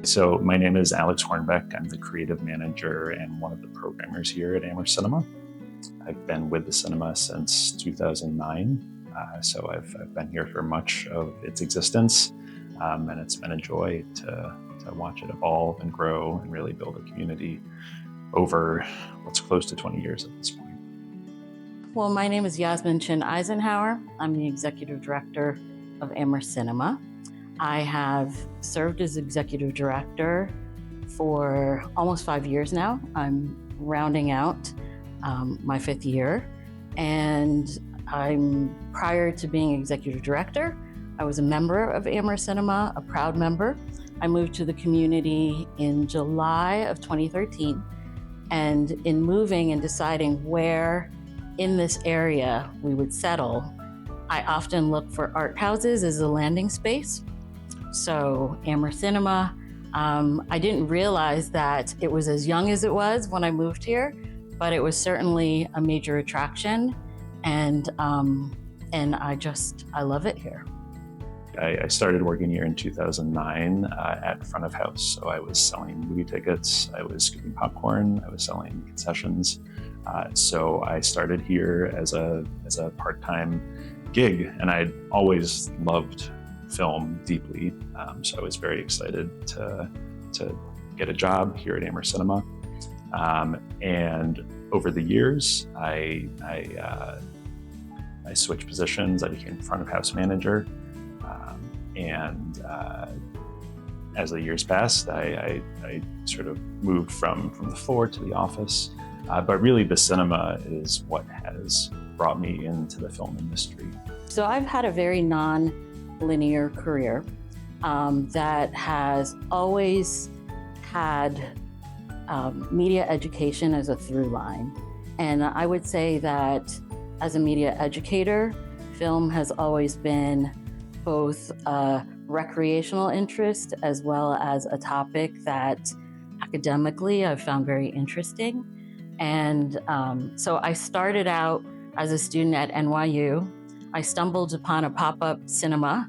So my name is Alex Hornbeck. I'm the creative manager and one of the programmers here at Amherst Cinema. I've been with the cinema since 2009, so I've been here for much of its existence, and it's been a joy to watch it evolve and grow and really build a community over what's close to 20 years at this point. Well, my name is Yasmin Eisenhauer. I'm the executive director of Amherst Cinema. I have served as executive director for almost 5 years now. I'm rounding out my 5th year, and prior to being executive director, I was a member of Amherst Cinema, a proud member. I moved to the community in July of 2013, and in moving and deciding where in this area we would settle, I often look for art houses as a landing space. So Amherst Cinema, I didn't realize that it was as young as it was when I moved here, but it was certainly a major attraction, and I love it here. I started working here in 2009 at front of house. So I was selling movie tickets, I was scooping popcorn, I was selling concessions. So I started here as a part-time gig, and I'd always loved film deeply. So I was very excited to get a job here at Amherst Cinema. And over the years, I switched positions. I became front of house manager. And as the years passed, I sort of moved from the floor to the office. But really, the cinema is what has brought me into the film industry. So I've had a very non-linear career that has always had media education as a through line. And I would say that as a media educator, film has always been both a recreational interest as well as a topic that academically I've found very interesting. And so I started out as a student at NYU. I stumbled upon a pop-up cinema,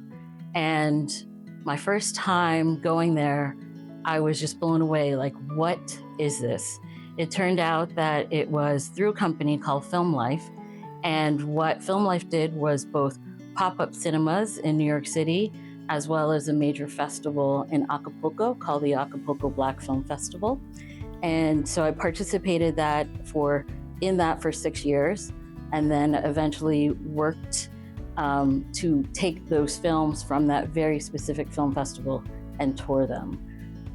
and my first time going there, I was just blown away, like, what is this? It turned out that it was through a company called Film Life, and what Film Life did was both pop-up cinemas in New York City, as well as a major festival in Acapulco called the Acapulco Black Film Festival. And so I participated in that for 6 years, and then eventually worked to take those films from that very specific film festival and tour them.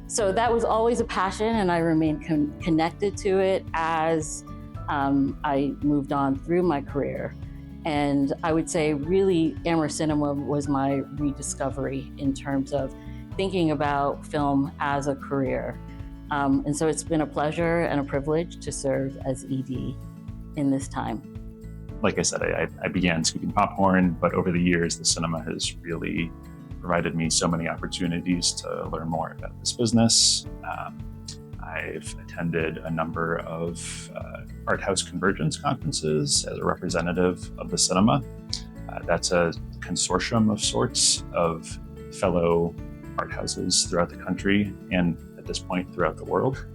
So that was always a passion, and I remained connected to it as I moved on through my career. And I would say really Amherst Cinema was my rediscovery in terms of thinking about film as a career. And so it's been a pleasure and a privilege to serve as ED in this time. Like I said, I began scooping popcorn, but over the years, the cinema has really provided me so many opportunities to learn more about this business. I've attended a number of art house convergence conferences as a representative of the cinema. That's a consortium of sorts of fellow art houses throughout the country and at this point throughout the world.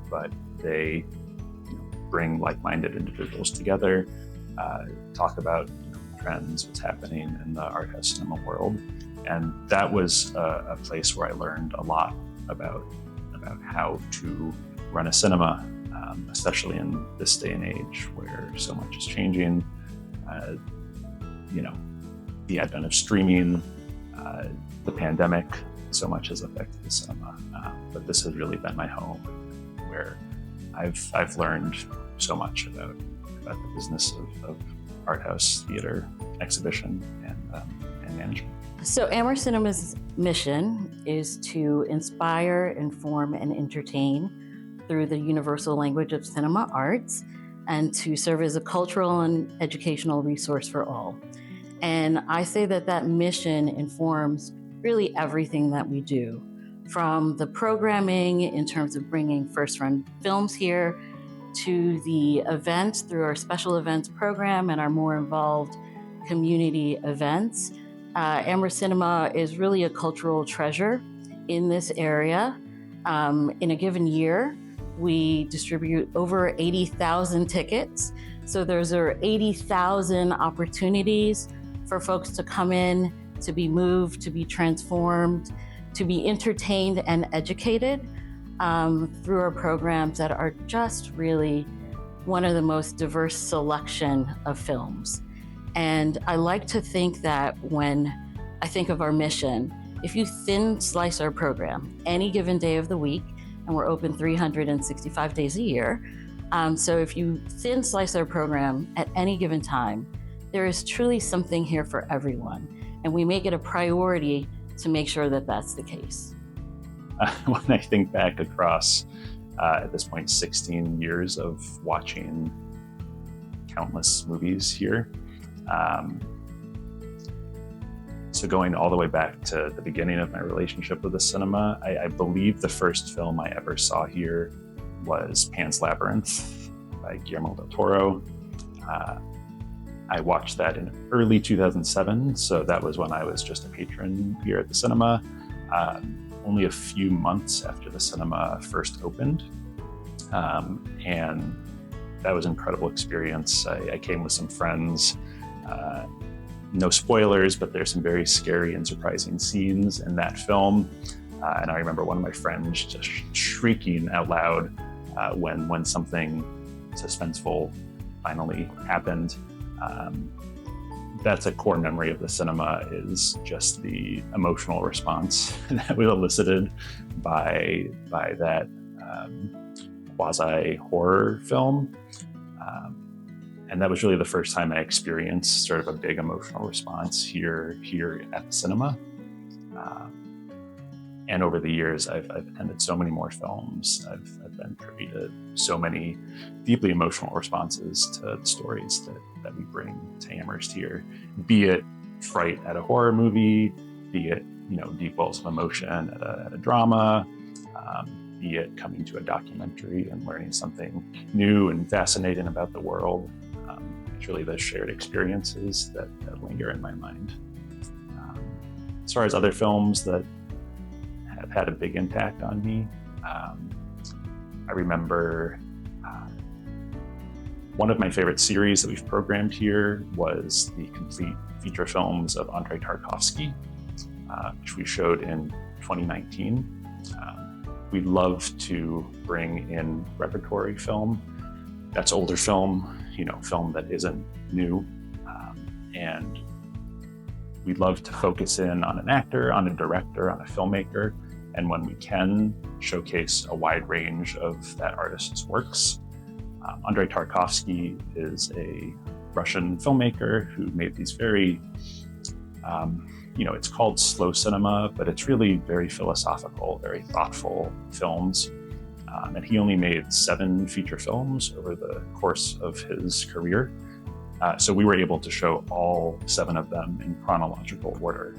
But they bring like-minded individuals together, talk about trends, what's happening in the art house cinema world. And that was a place where I learned a lot about how to run a cinema, especially in this day and age where so much is changing. The advent of streaming, the pandemic, so much has affected the cinema. But this has really been my home, where I've learned so much about the business of art house, theater, exhibition, and management. So Amherst Cinema's mission is to inspire, inform, and entertain through the universal language of cinema arts, and to serve as a cultural and educational resource for all. And I say that mission informs really everything that we do, from the programming in terms of bringing first-run films here, to the events through our special events program and our more involved community events. Amherst Cinema is really a cultural treasure in this area. In a given year, we distribute over 80,000 tickets. So there's 80,000 opportunities for folks to come in, to be moved, to be transformed, to be entertained and educated through our programs that are just really one of the most diverse selection of films. And I like to think that when I think of our mission, if you thin slice our program any given day of the week, and we're open 365 days a year, so if you thin slice our program at any given time, there is truly something here for everyone. And we make it a priority to make sure that that's the case. When I think back across, at this point, 16 years of watching countless movies here, so going all the way back to the beginning of my relationship with the cinema, I believe the first film I ever saw here was Pan's Labyrinth by Guillermo del Toro. I watched that in early 2007, so that was when I was just a patron here at the cinema, only a few months after the cinema first opened. And that was an incredible experience. I came with some friends. No spoilers, but there's some very scary and surprising scenes in that film. And I remember one of my friends just shrieking out loud when something suspenseful finally happened. That's a core memory of the cinema, is just the emotional response that was elicited by that quasi-horror film. And that was really the first time I experienced sort of a big emotional response here at the cinema. And over the years, I've attended so many more films. I've been privy to so many deeply emotional responses to the stories that we bring to Amherst here, be it fright at a horror movie, be it deep wells of emotion at a drama, be it coming to a documentary and learning something new and fascinating about the world. It's really the shared experiences that linger in my mind. As far as other films that have had a big impact on me, I remember one of my favorite series that we've programmed here was the complete feature films of Andrei Tarkovsky, which we showed in 2019. We love to bring in repertory film. That's older film, film that isn't new. And we love to focus in on an actor, on a director, on a filmmaker, and when we can, showcase a wide range of that artist's works. Andrei Tarkovsky is a Russian filmmaker who made these very, it's called slow cinema, but it's really very philosophical, very thoughtful films. And he only made 7 feature films over the course of his career. So we were able to show all 7 of them in chronological order.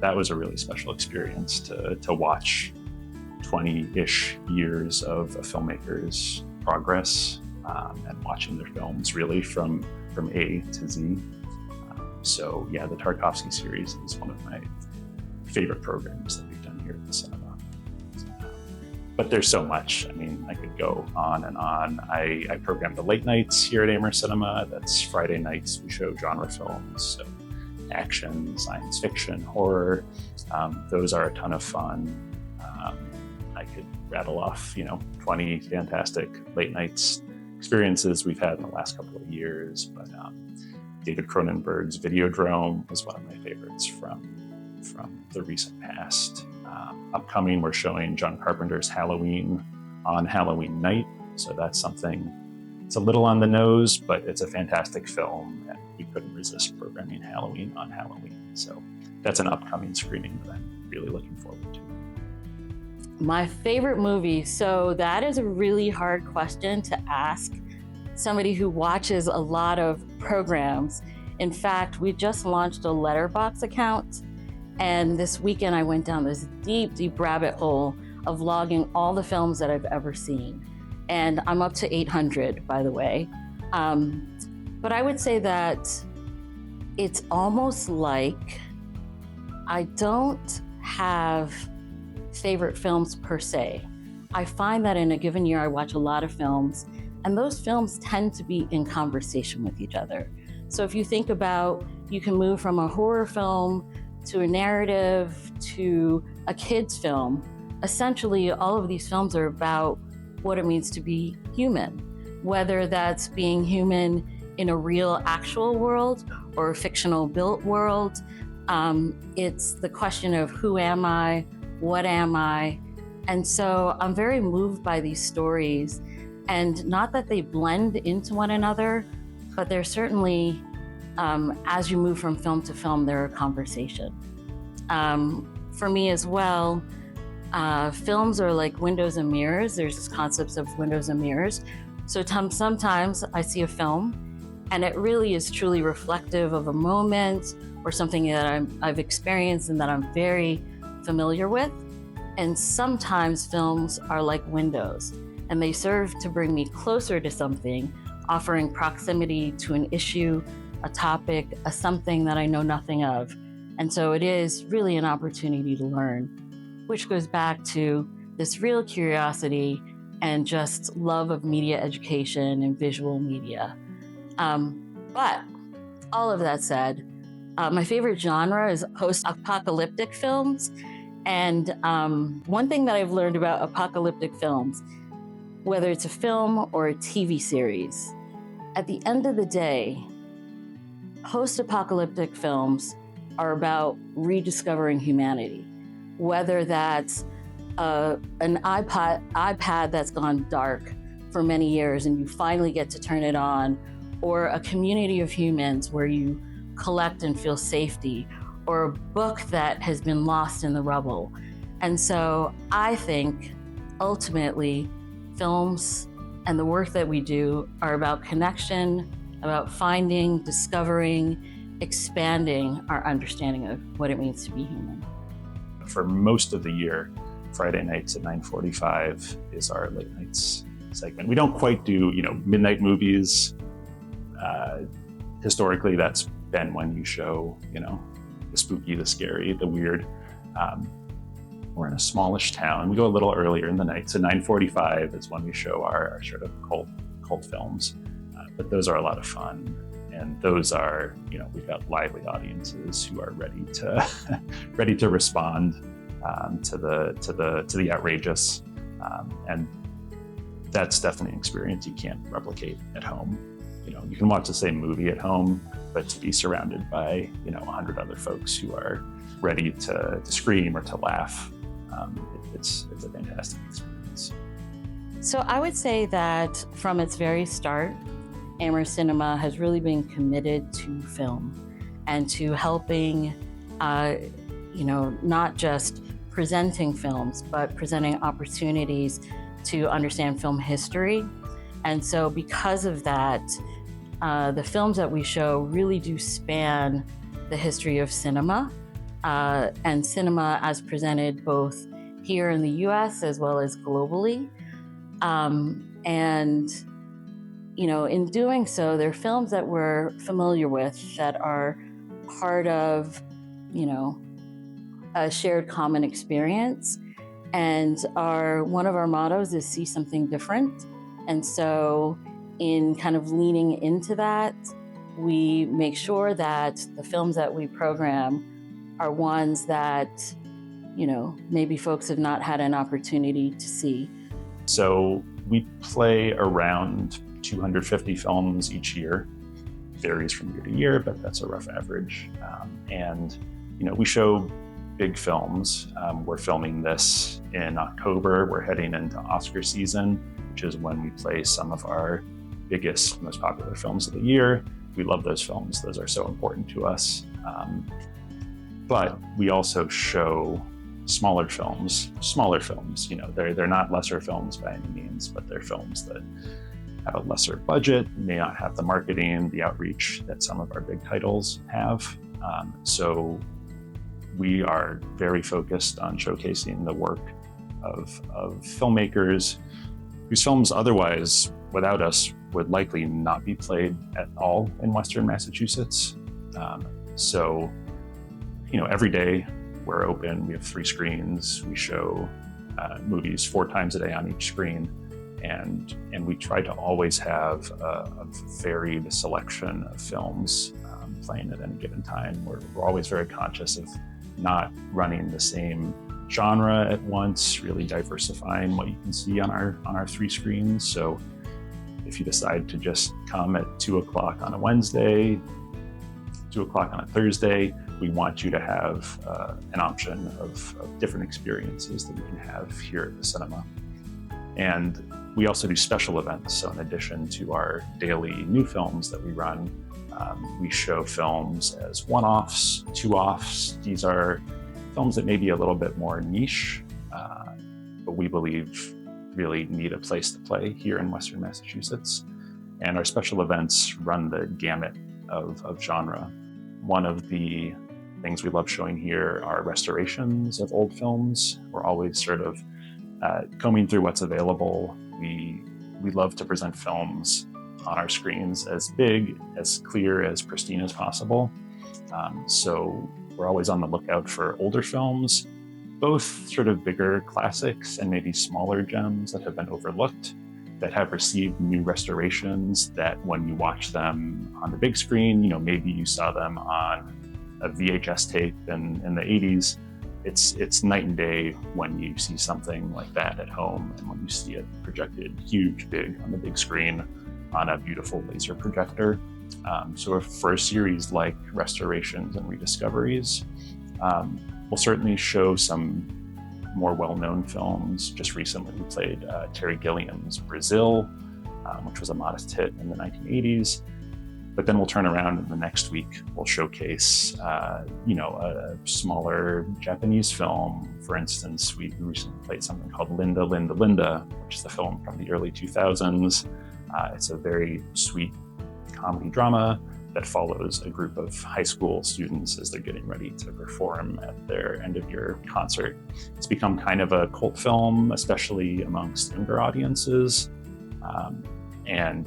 That was a really special experience to watch 20-ish years of a filmmaker's progress and watching their films really from A to Z. So yeah, the Tarkovsky series is one of my favorite programs that we've done here at the cinema. But there's so much. I mean, I could go on and on. I program the late nights here at Amherst Cinema. That's Friday nights. We show genre films, so action, science fiction, horror. Those are a ton of fun. I could rattle off, 20 fantastic late nights experiences we've had in the last couple of years. But David Cronenberg's Videodrome was one of my favorites from the recent past. Upcoming, we're showing John Carpenter's Halloween on Halloween night. So that's something, it's a little on the nose, but it's a fantastic film, and we couldn't resist programming Halloween on Halloween. So that's an upcoming screening that I'm really looking forward to. My favorite movie. So that is a really hard question to ask somebody who watches a lot of programs. In fact, we just launched a Letterboxd account, and this weekend I went down this deep, deep rabbit hole of logging all the films that I've ever seen. And I'm up to 800, by the way. But I would say that it's almost like I don't have favorite films per se. I find that in a given year, I watch a lot of films, and those films tend to be in conversation with each other. So if you think about, you can move from a horror film to a narrative to a kid's film. Essentially, all of these films are about what it means to be human, whether that's being human in a real, actual world or a fictional built world. It's the question of who am I, what am I? And so I'm very moved by these stories, and not that they blend into one another, but they're certainly, as you move from film to film, they're a conversation. For me as well, films are like windows and mirrors. There's this concept of windows and mirrors. So sometimes I see a film and it really is truly reflective of a moment or something that I've experienced and that I'm very familiar with. And sometimes films are like windows, and they serve to bring me closer to something, offering proximity to an issue, a topic, a something that I know nothing of. And so it is really an opportunity to learn, which goes back to this real curiosity and just love of media education and visual media. But all of that said, my favorite genre is post-apocalyptic films. And one thing that I've learned about apocalyptic films, whether it's a film or a TV series, at the end of the day, post-apocalyptic films are about rediscovering humanity, whether that's an iPad that's gone dark for many years and you finally get to turn it on, or a community of humans where you collect and feel safety, or a book that has been lost in the rubble. And so I think ultimately films and the work that we do are about connection, about finding, discovering, expanding our understanding of what it means to be human. For most of the year, Friday nights at 9:45 is our late nights segment. We don't quite do, midnight movies. Historically, that's been when you show, the spooky, the scary, the weird. We're in a smallish town. We go a little earlier in the night. So 9:45 is when we show our sort of cult films. But those are a lot of fun. And those are, we've got lively audiences who are ready to respond to the outrageous. And that's definitely an experience you can't replicate at home. You can watch the same movie at home, but to be surrounded by 100 other folks who are ready to scream or to laugh, it's a fantastic experience. So I would say that from its very start, Amherst Cinema has really been committed to film and to helping, not just presenting films, but presenting opportunities to understand film history. And so because of that, the films that we show really do span the history of cinema, and cinema as presented both here in the US as well as globally. In doing so, they're films that we're familiar with that are part of, a shared common experience. And one of our mottos is see something different. And so in kind of leaning into that, we make sure that the films that we program are ones that, maybe folks have not had an opportunity to see. So we play around 250 films each year. Varies from year to year, but that's a rough average. We show big films. We're filming this in October. We're heading into Oscar season, which is when we play some of our biggest, most popular films of the year. We love those films. Those are so important to us. But we also show smaller films. They're not lesser films by any means, but they're films that have a lesser budget, may not have the marketing, the outreach that some of our big titles have. So we are very focused on showcasing the work of filmmakers whose films otherwise, without us, would likely not be played at all in Western Massachusetts. Every day we're open. We have 3 screens. We show movies 4 times a day on each screen. And we try to always have a varied selection of films playing at any given time. We're always very conscious of not running the same genre at once, really diversifying what you can see on our 3 screens. So if you decide to just come at 2 o'clock on a Wednesday, 2 o'clock on a Thursday, we want you to have an option of different experiences that you can have here at the cinema. And we also do special events. So in addition to our daily new films that we run, we show films as one-offs, two-offs. These are films that may be a little bit more niche, but we believe really need a place to play here in Western Massachusetts. And our special events run the gamut of genre. One of the things we love showing here are restorations of old films. We're always sort of combing through what's available. We love to present films on our screens as big, as clear, as pristine as possible. So we're always on the lookout for older films, both sort of bigger classics and maybe smaller gems that have been overlooked, that have received new restorations, that when you watch them on the big screen, maybe you saw them on a VHS tape in the 80s. It's night and day when you see something like that at home and when you see it projected huge, big on the big screen on a beautiful laser projector. So for a series like Restorations and Rediscoveries, we'll certainly show some more well-known films. Just recently we played Terry Gilliam's Brazil, which was a modest hit in the 1980s. But then we'll turn around and the next week we'll showcase, a smaller Japanese film. For instance, we recently played something called Linda, Linda, Linda, which is the film from the early 2000s. It's a very sweet comedy drama that follows a group of high school students as they're getting ready to perform at their end-of-year concert. It's become kind of a cult film, especially amongst younger audiences. And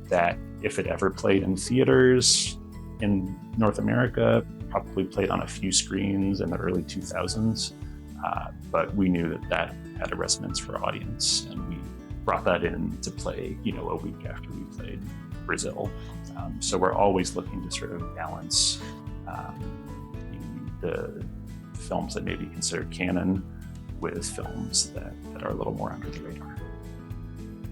that if it ever played in theaters in North America, probably played on a few screens in the early 2000s. But we knew that had a resonance for our audience, and we brought that in to play, a week after we played Brazil. So we're always looking to sort of balance the films that may be considered canon with films that are a little more under the radar.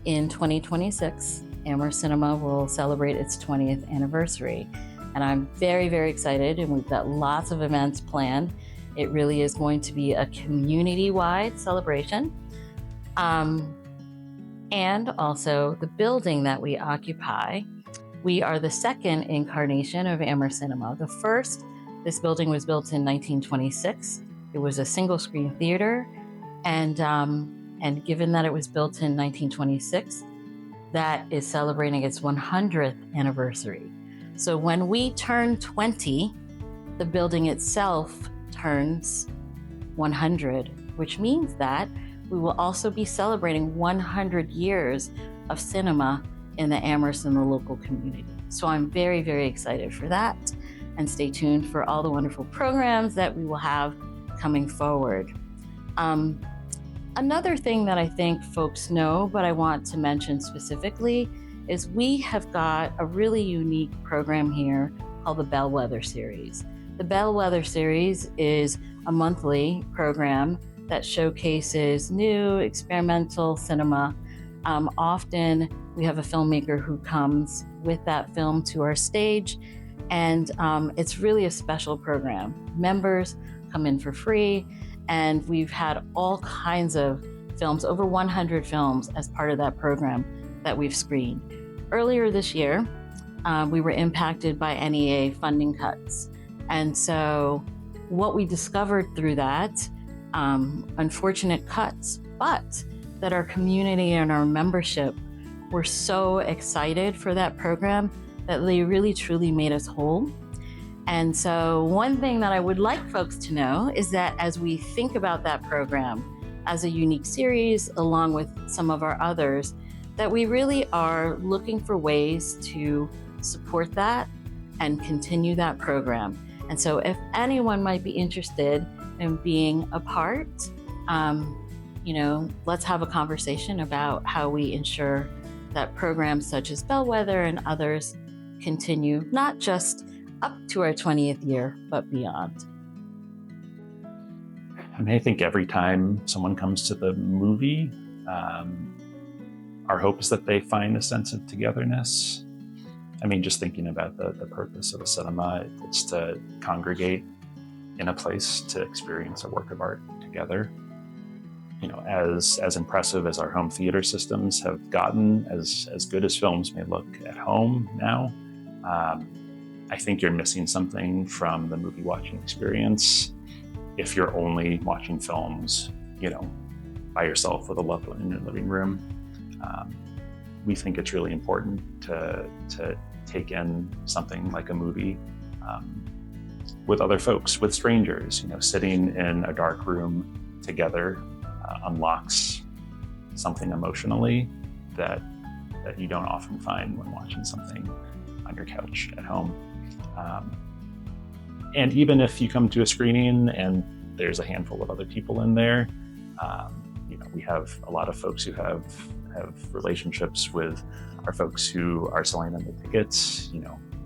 In 2026, Amherst Cinema will celebrate its 20th anniversary. And I'm very, very excited, and we've got lots of events planned. It really is going to be a community-wide celebration. And also the building that we occupy, we are the second incarnation of Amherst Cinema. The first, this building was built in 1926. It was a single-screen theater, and given that it was built in 1926, that is celebrating its 100th anniversary. So when we turn 20, the building itself turns 100, which means that we will also be celebrating 100 years of cinema in the Amherst and the local community. So I'm very, very excited for that, and stay tuned for all the wonderful programs that we will have coming forward. Another thing that I think folks know, but I want to mention specifically, is we have got a really unique program here called the Bellwether Series. The Bellwether Series is a monthly program that showcases new experimental cinema. Often we have a filmmaker who comes with that film to our stage, and it's really a special program. Members come in for free, and we've had all kinds of films, over 100 films as part of that program that we've screened. Earlier this year, we were impacted by NEA funding cuts. And so what we discovered through that, unfortunate cuts, but that our community and our membership were so excited for that program that they really truly made us whole. And so one thing that I would like folks to know is that as we think about that program as a unique series, along with some of our others, that we really are looking for ways to support that and continue that program. And so if anyone might be interested and being a part. Let's have a conversation about how we ensure that programs such as Bellwether and others continue not just up to our 20th year, but beyond. I mean, I think every time someone comes to the movie, our hope is that they find a sense of togetherness. I mean, just thinking about the purpose of a cinema, it's to congregate in a place to experience a work of art together. As impressive as our home theater systems have gotten, as good as films may look at home now, I think you're missing something from the movie watching experience if you're only watching films, by yourself with a loved one in your living room. We think it's really important to take in something like a movie with other folks, with strangers. Sitting in a dark room together unlocks something emotionally that you don't often find when watching something on your couch at home. And even if you come to a screening and there's a handful of other people in there, we have a lot of folks who have relationships with our folks who are selling them the tickets.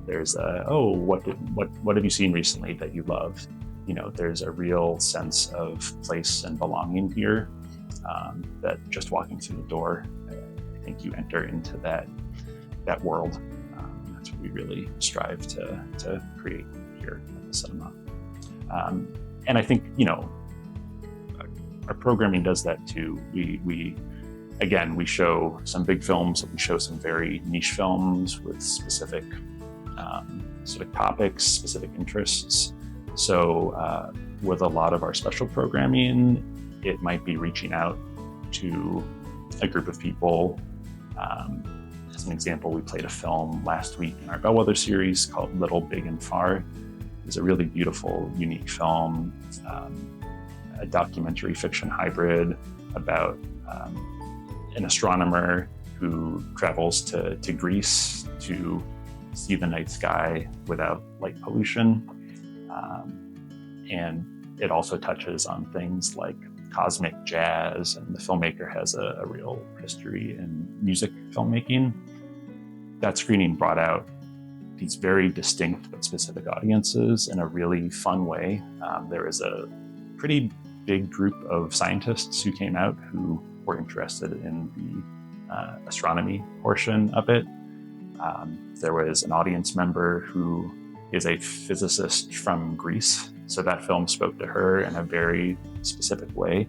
There's what have you seen recently that you loved? There's a real sense of place and belonging here that just walking through the door, I think you enter into that world. That's what we really strive to create here at the cinema. And I think, our programming does that too. We show some big films, we show some very niche films with specific topics, specific interests. So with a lot of our special programming, it might be reaching out to a group of people. As an example, we played a film last week in our Bellwether series called Little, Big, and Far. It's a really beautiful, unique film, a documentary fiction hybrid about an astronomer who travels to Greece to see the night sky without light pollution. And it also touches on things like cosmic jazz, and the filmmaker has a real history in music filmmaking. That screening brought out these very distinct but specific audiences in a really fun way. There was a pretty big group of scientists who came out who were interested in the astronomy portion of it. There was an audience member who is a physicist from Greece, so that film spoke to her in a very specific way.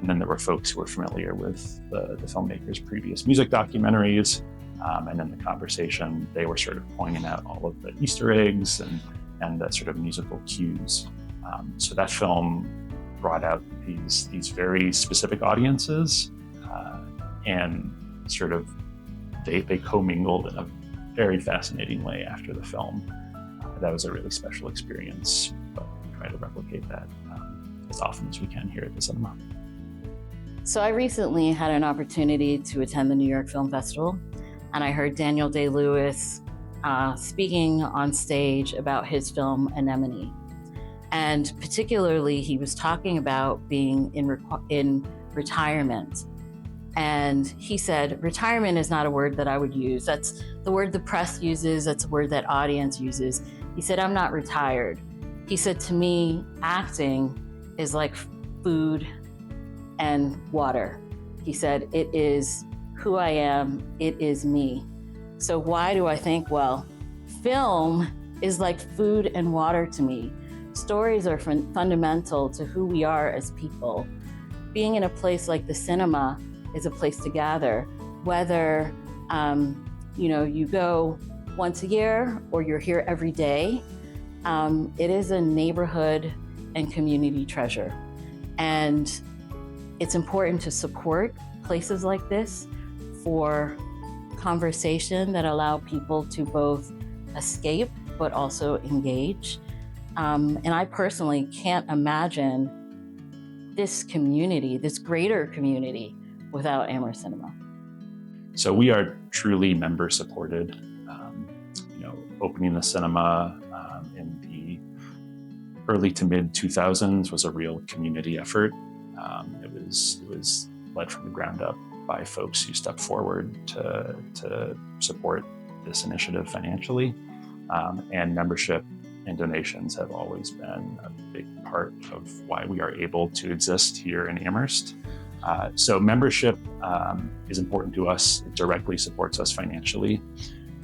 And then there were folks who were familiar with the filmmaker's previous music documentaries, and in the conversation, they were sort of pointing out all of the Easter eggs and the sort of musical cues. So that film brought out these very specific audiences, and sort of they commingled in a very fascinating way after the film. That was a really special experience, but we try to replicate that as often as we can here at the cinema. So I recently had an opportunity to attend the New York Film Festival, and I heard Daniel Day-Lewis speaking on stage about his film Anemone. And particularly, he was talking about being in retirement. And he said, retirement is not a word that I would use. That's the word the press uses. That's a word that audience uses. He said, I'm not retired. He said, to me, acting is like food and water. He said, it is who I am. It is me. So why do I think? Well, film is like food and water to me. Stories are fundamental to who we are as people. Being in a place like the cinema is a place to gather, whether you go once a year or you're here every day. It is a neighborhood and community treasure. And it's important to support places like this for conversation that allow people to both escape but also engage. And I personally can't imagine this community, this greater community, without Amherst Cinema. So we are truly member supported. Opening the cinema in early to mid 2000s was a real community effort. It was led from the ground up by folks who stepped forward to support this initiative financially. And membership and donations have always been a big part of why we are able to exist here in Amherst. So membership is important to us. It directly supports us financially.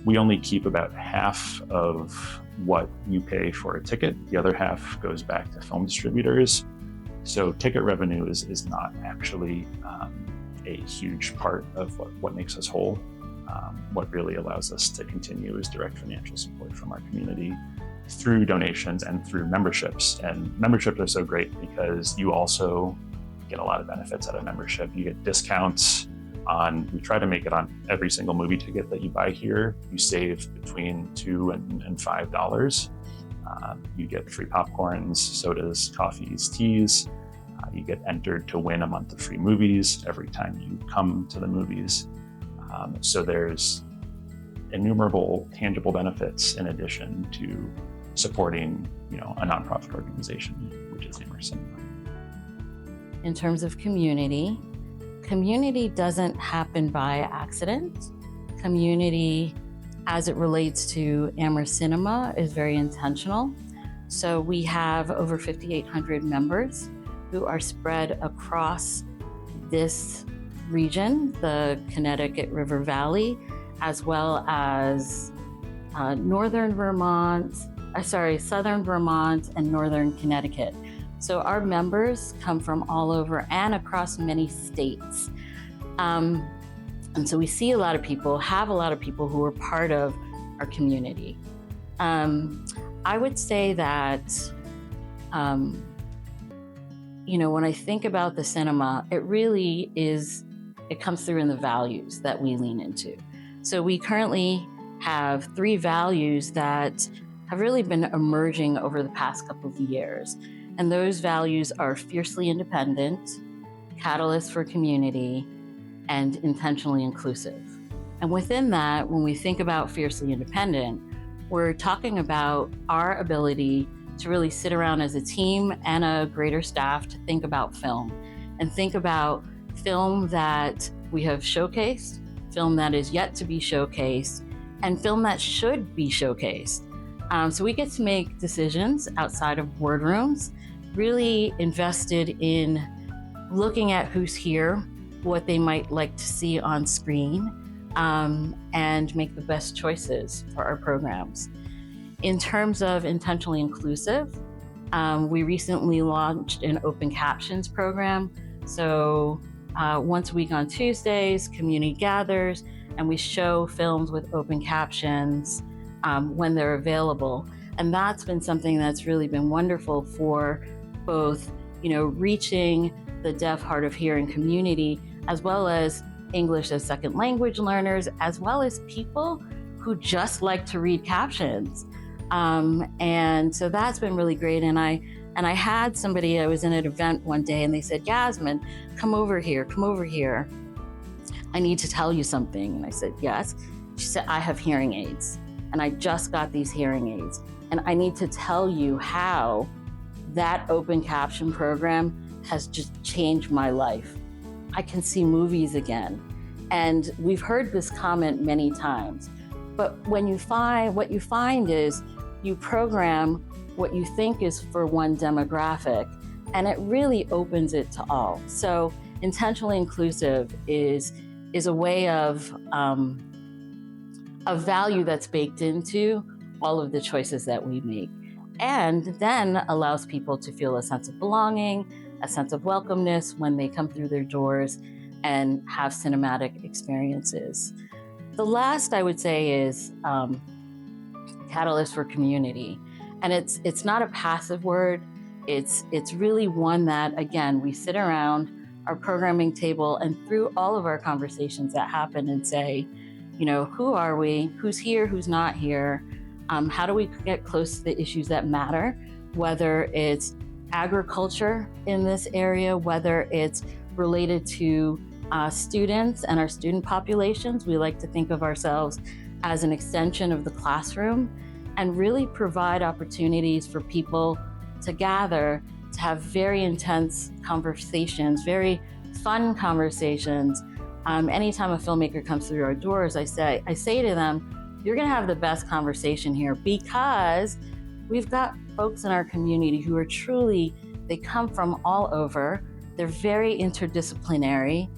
We only keep about half of what you pay for a ticket. The other half goes back to film distributors. So ticket revenue is not actually a huge part of what makes us whole. What really allows us to continue is direct financial support from our community through donations and through memberships. And memberships are so great because you also get a lot of benefits out of membership. You get discounts we try to make it on every single movie ticket that you buy here. You save between $2 and $5. You get free popcorns, sodas, coffees, teas. You get entered to win a month of free movies every time you come to the movies. So there's innumerable tangible benefits in addition to supporting, a nonprofit organization, which is Amherst Cinema. In terms of community doesn't happen by accident. Community, as it relates to Amherst Cinema, is very intentional. So we have over 5,800 members who are spread across this region, the Connecticut River Valley, as well as southern Vermont and northern Connecticut. So our members come from all over and across many states. And so we see have a lot of people who are part of our community. I would say that, when I think about the cinema, it comes through in the values that we lean into. So we currently have 3 values that have really been emerging over the past couple of years. And those values are fiercely independent, catalyst for community, and intentionally inclusive. And within that, when we think about fiercely independent, we're talking about our ability to really sit around as a team and a greater staff to think about film and think about film that we have showcased, film that is yet to be showcased, and film that should be showcased. So we get to make decisions outside of boardrooms, really invested in looking at who's here, what they might like to see on screen, and make the best choices for our programs. In terms of intentionally inclusive, we recently launched an open captions program. So once a week on Tuesdays, community gathers, and we show films with open captions when they're available. And that's been something that's really been wonderful for both, reaching the deaf, hard of hearing community, as well as English as second language learners, as well as people who just like to read captions. And so that's been really great. And I had somebody, I was in an event one day and they said, Yasmin, come over here. I need to tell you something. And I said, yes. She said, I have hearing aids and I just got these hearing aids. And I need to tell you how that open caption program has just changed my life. I can see movies again. And we've heard this comment many times, but what you find is you program what you think is for one demographic, and it really opens it to all. So intentionally inclusive is a way of a value that's baked into all of the choices that we make, and then allows people to feel a sense of belonging, a sense of welcomeness when they come through their doors and have cinematic experiences. The last I would say is catalyst for community. And it's not a passive word. It's really one that, again, we sit around our programming table and through all of our conversations that happen and say, who are we? Who's here? Who's not here? How do we get close to the issues that matter? Whether it's agriculture in this area, whether it's related to students and our student populations. We like to think of ourselves as an extension of the classroom and really provide opportunities for people to gather, to have very intense conversations, very fun conversations. Anytime a filmmaker comes through our doors, I say to them, you're gonna have the best conversation here, because we've got folks in our community who are truly, they come from all over, they're very interdisciplinary,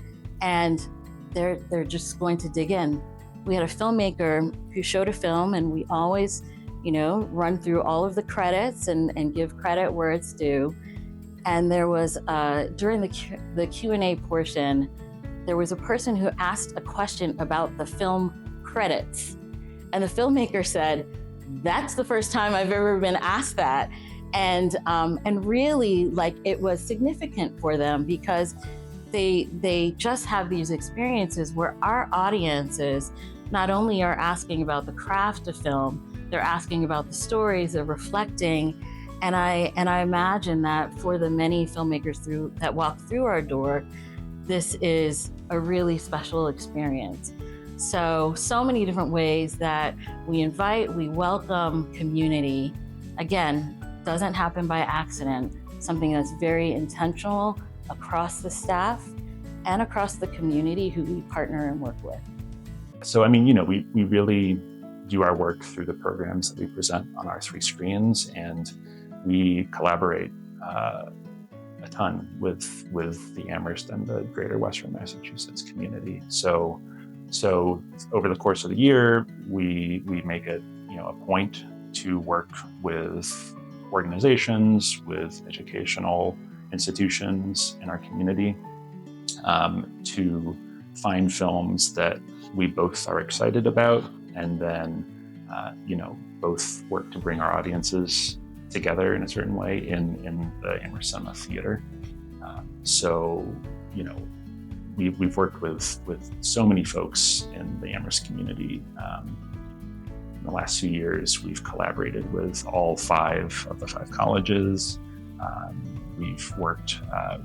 and they're just going to dig in. We had a filmmaker who showed a film, and we always, run through all of the credits and give credit where it's due. And there was, during the Q&A portion, there was a person who asked a question about the film credits. And the filmmaker said, that's the first time I've ever been asked that. And really, like, it was significant for them, because they just have these experiences where our audiences not only are asking about the craft of film, they're asking about the stories, they're reflecting. And I imagine that for the many filmmakers that walk through our door, this is a really special experience. So many different ways that we invite, we welcome community. Again, doesn't happen by accident, something that's very intentional across the staff and across the community who we partner and work with. So, we really do our work through the programs that we present on our 3 screens, and we collaborate a ton with the Amherst and the greater Western Massachusetts community. So over the course of the year, we make it a point to work with organizations, with educational institutions in our community, to find films that we both are excited about, and then both work to bring our audiences together in a certain way in the Amherst Cinema Theater. We've worked with so many folks in the Amherst community. In the last few years, we've collaborated with all 5 of the 5 colleges. We've worked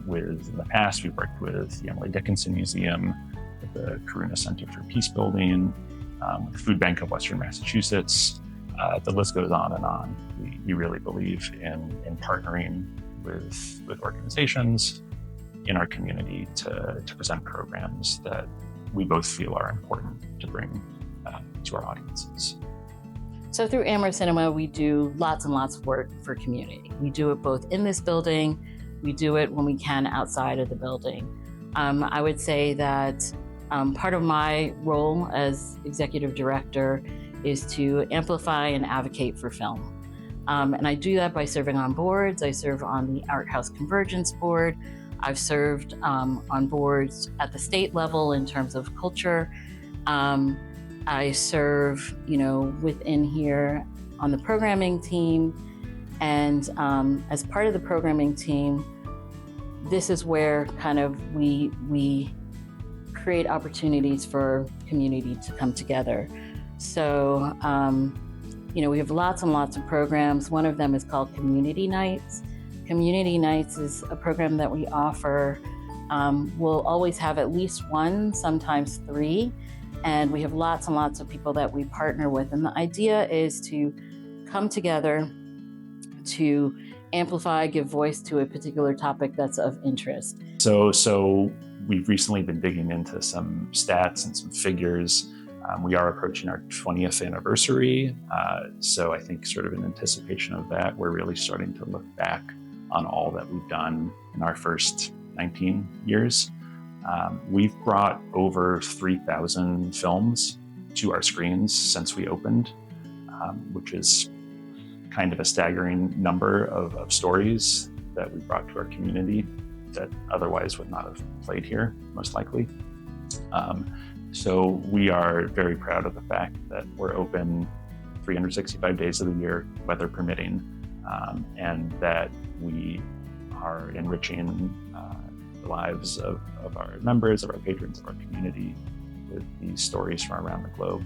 in the past, we've worked with the Emily Dickinson Museum, with the Karuna Center for Peace Building, with the Food Bank of Western Massachusetts. The list goes on and on. We really believe in partnering with organizations in our community to present programs that we both feel are important to bring to our audiences. So through Amherst Cinema, we do lots and lots of work for community. We do it both in this building, we do it when we can outside of the building. I would say that part of my role as executive director is to amplify and advocate for film. And I do that by serving on boards. I serve on the Art House Convergence Board. I've served on boards at the state level in terms of culture. I serve, within here on the programming team. And as part of the programming team, this is where kind of we create opportunities for community to come together. So, we have lots and lots of programs. One of them is called Community Nights. Community Nights is a program that we offer. We'll always have at least 1, sometimes 3, and we have lots and lots of people that we partner with. And the idea is to come together to amplify, give voice to a particular topic that's of interest. So we've recently been digging into some stats and some figures. We are approaching our 20th anniversary. So I think sort of in anticipation of that, we're really starting to look back on all that we've done in our first 19 years. We've brought over 3,000 films to our screens since we opened, which is kind of a staggering number of stories that we brought to our community that otherwise would not have played here, most likely. So we are very proud of the fact that we're open 365 days of the year, weather permitting, and that we are enriching the lives of our members, of our patrons, of our community with these stories from around the globe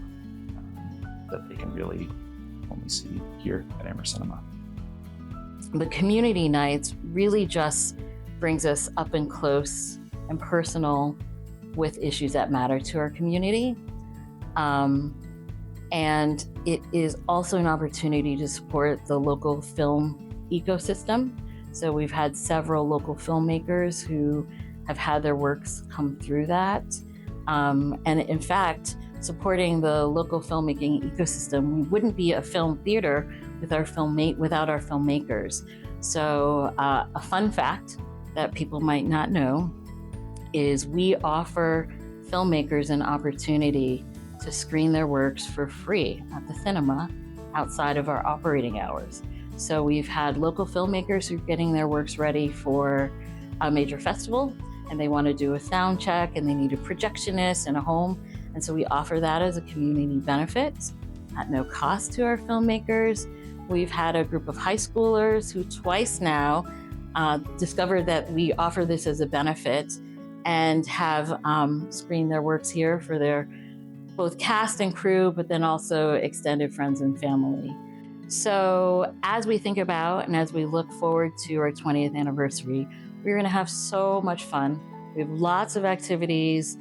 that they can really only see here at Amherst Cinema. The Community Nights really just brings us up and close and personal with issues that matter to our community. And it is also an opportunity to support the local film ecosystem. So we've had several local filmmakers who have had their works come through that. And in fact, supporting the local filmmaking ecosystem, we wouldn't be a film theater without our filmmakers. So a fun fact that people might not know is we offer filmmakers an opportunity to screen their works for free at the cinema outside of our operating hours. So we've had local filmmakers who are getting their works ready for a major festival, and they want to do a sound check, and they need a projectionist and a home. And so we offer that as a community benefit at no cost to our filmmakers. We've had a group of high schoolers who twice now discovered that we offer this as a benefit and have screened their works here for their both cast and crew, but then also extended friends and family. So as we think about and as we look forward to our 20th anniversary, we're going to have so much fun. We have lots of activities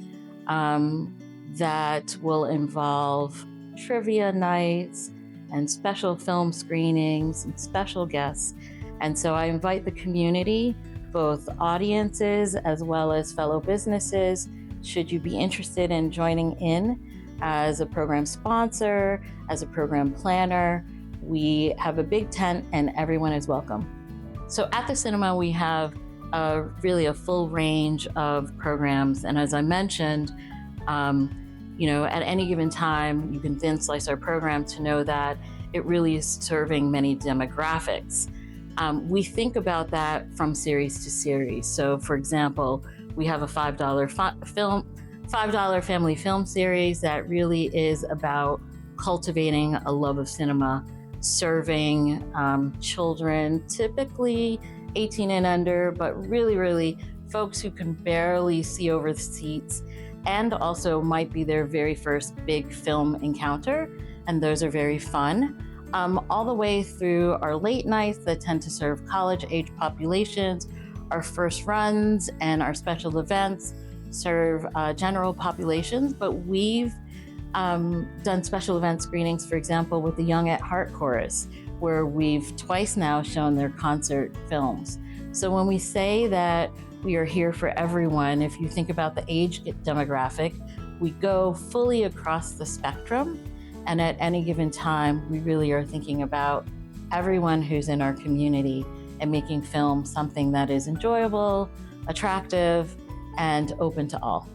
that will involve trivia nights and special film screenings and special guests. And so I invite the community, both audiences as well as fellow businesses, should you be interested in joining in as a program sponsor, as a program planner. We have a big tent and everyone is welcome. So at the cinema, we have really a full range of programs. And as I mentioned, at any given time, you can thin slice our program to know that it really is serving many demographics. We think about that from series to series. So for example, we have a $5 family film series that really is about cultivating a love of cinema, serving children, typically 18 and under, but really folks who can barely see over the seats and also might be their very first big film encounter. And those are very fun. All the way through our late nights that tend to serve college age populations, our first runs and our special events serve general populations, but we've done special event screenings, for example, with the Young at Heart Chorus, where we've twice now shown their concert films. So when we say that we are here for everyone, if you think about the age demographic, we go fully across the spectrum. And at any given time, we really are thinking about everyone who's in our community and making film something that is enjoyable, attractive, and open to all.